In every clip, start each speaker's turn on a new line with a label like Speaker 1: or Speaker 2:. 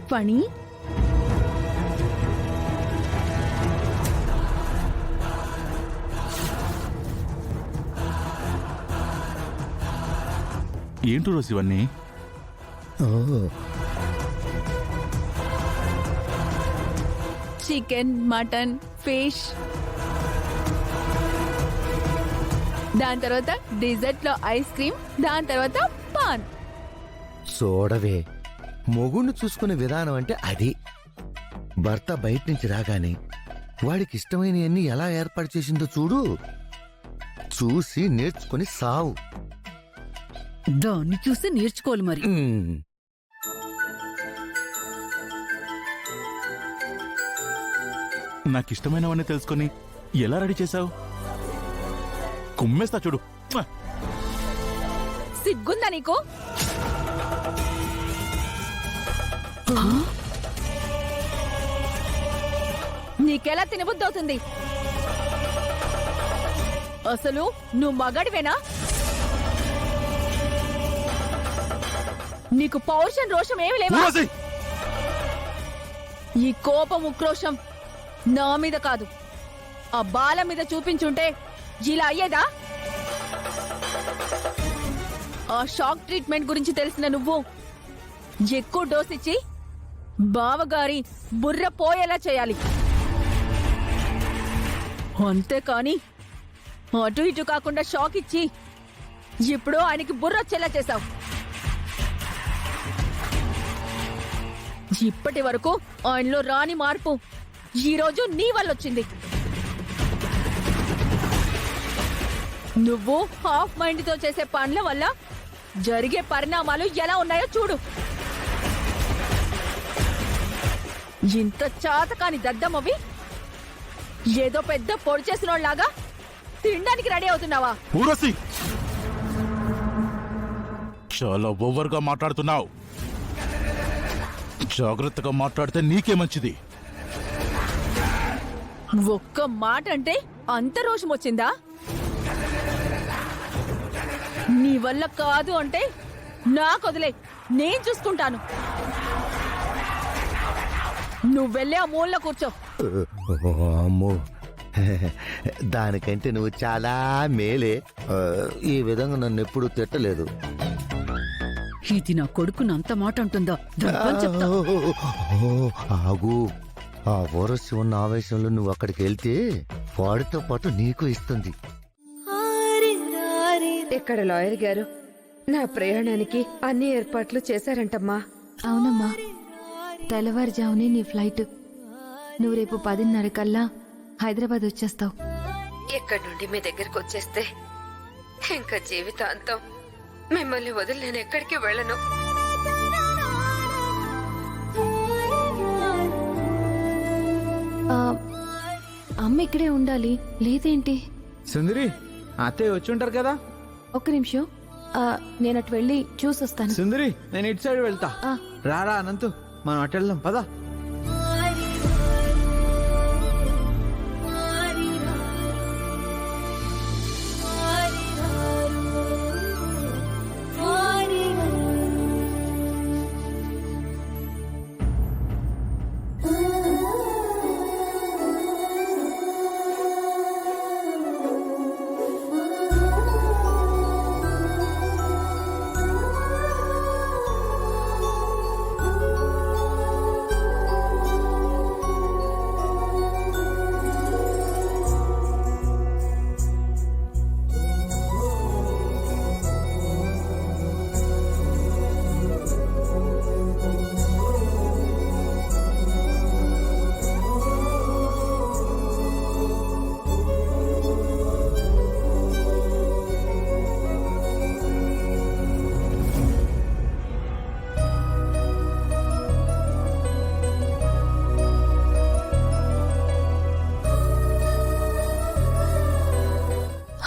Speaker 1: ఫణి,
Speaker 2: ఏంటో రోజు ఇవన్నీ?
Speaker 1: చికెన్, మటన్, ఫిష్, దాని తర్వాత డిజర్ట్ లో ఐస్ క్రీమ్, దాని తర్వాత పాన్.
Speaker 3: చూడవే, మొగుణ్ణి చూసుకునే విధానం అంటే అది. భర్త బయట నుంచి రాగానే వాడికి ఇష్టమైనవన్నీ ఎలా ఏర్పాటు చేసిందో చూడు. చూసి నేర్చుకుని సావు.
Speaker 4: దాన్ని చూసి నేర్చుకోవాలి మరి.
Speaker 2: నాకు ఇష్టమైనవన్నీ తెలుసుకొని ఎలా రెడీ చేశావు? కుమ్మేస్తా చూడు.
Speaker 1: సిగ్గుందా నీకు? నీకెలా తినబుద్దవుతుంది? అసలు నువ్వు మగాడివేనా? నీకు పౌరుషం రోషం ఏమి లేవా?
Speaker 2: ఊర్వశి!
Speaker 1: ఈ కోపం ఉక్రోషం నా మీద కాదు, ఆ బాల మీద చూపించుంటే ఇలా అయ్యేదా? ఆ షాక్ ట్రీట్మెంట్ గురించి తెలిసిన నువ్వు ఎక్కువ డోస్ ఇచ్చి బావగారి బుర్ర పోయేలా చేయాలి. అంతేకాని అటు ఇటు కాకుండా షాక్ ఇచ్చి ఇప్పుడు ఆయనకి బుర్ర వచ్చేలా చేశావు. ఇప్పటి వరకు ఆయనలో రాని మార్పు ఈ రోజు నీ వల్ల వచ్చింది. నువ్వు హాఫ్ మైండ్ తో చేసే పనుల వల్ల జరిగే పరిణామాలు ఎలా ఉన్నాయో చూడు. ఇంత చాతకాని దద్దమ్మవి ఏదో పెద్ద పొడి చేసినోళ్లాగా తినడానికి రెడీ అవుతున్నావా?
Speaker 2: ఊర్వశి! చాలా ఓవర్గా మాట్లాడుతున్నావు. జాగ్రత్తగా మాట్లాడితే నీకే మంచిది.
Speaker 1: ఒక్క మాట అంటే అంత రోషం వచ్చిందా? నీ వల్ల కాదు అంటే నాకొదిలే, నేను చూసుకుంటాను. నువ్వెళ్ళే ఆ మూలలో కూర్చో.
Speaker 3: అమ్మో, దానికంటే నువ్వు చాలా మేలే. ఈ విధంగా నన్ను ఎప్పుడు తిట్టలేదు.
Speaker 4: ఇది నా కొడుకుని అంత మాట అంటుందా? దర్భం చెప్తా.
Speaker 3: ఆగు. ఆ ఓరసి ఉన్న ఆవేశంలో నువ్వు అక్కడికి వెళ్తే వాడితో పాటు నీకు ఇస్తుంది.
Speaker 5: ఇక్కడ లాయర్ గారు నా ప్రయాణానికి అన్ని ఏర్పాట్లు చేశారంటమ్మా.
Speaker 6: అవునమ్మా, తెల్లవారుజామునే నీ ఫ్లైట్. నువ్వు రేపు 10:30 కల్లా హైదరాబాద్ వచ్చేస్తావు.
Speaker 5: ఇక్కడి నుండి మీ దగ్గరకు వచ్చేస్తే ఇంకా జీవితాంతం మిమ్మల్ని వదిలి నేను ఎక్కడికి వెళ్ళను.
Speaker 6: అమ్మ ఇక్కడే ఉండాలి లేదేంటి?
Speaker 7: సుందరి, అత్తయ్య వచ్చి ఉంటారు కదా.
Speaker 6: ఒక్క నిమిషం, నేను అటు వెళ్ళి చూసొస్తాను.
Speaker 7: సుందరి, నేను ఇటు సైడ్ వెళ్తా. రారా అనంతు, మనం అటు వెళ్దాం పదా.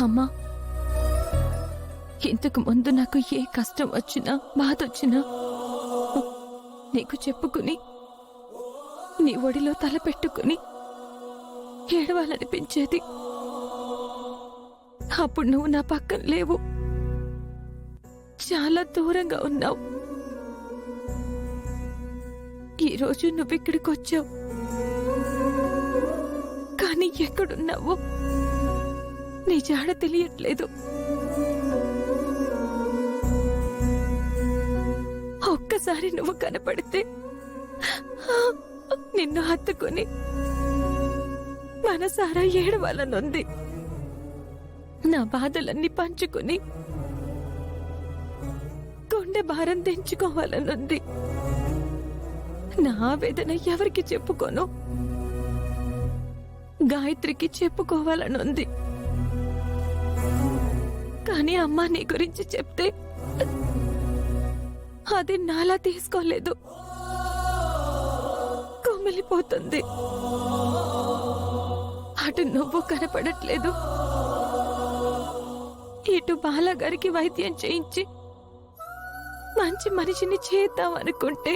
Speaker 6: అమ్మా, ఇంతకు ముందు నాకు ఏ కష్టం వచ్చినా బాధ వచ్చినా నీకు చెప్పుకుని నీ ఒడిలో తల పెట్టుకుని ఏడవాలనిపించేది. అప్పుడు నువ్వు నా పక్కన లేవు, చాలా దూరంగా ఉన్నావు. ఈరోజు నువ్విక్కడికి వచ్చావు, కానీ ఎక్కడున్నావు నీ జాడ తెలియట్లేదు. ఒక్కసారి నువ్వు కనపడితే నిన్ను హత్తుకుని మనసారా ఏడవాలనుంది. నా బాధలన్నీ పంచుకుని గుండె భారం తెంచుకోవాలనుంది. నా వేదన ఎవరికి చెప్పుకోను, గాయత్రికి చెప్పుకోవాలనుంది. కానీ అమ్మ నీ గురించి చెప్తే అది నాలా తీసుకోలేదు, కుమిలిపోతుంది. అటు నువ్వు కనపడట్లేదు, ఇటు బాలగారికి వైద్యం చేయించి మంచి మనిషిని చేద్దామనుకుంటే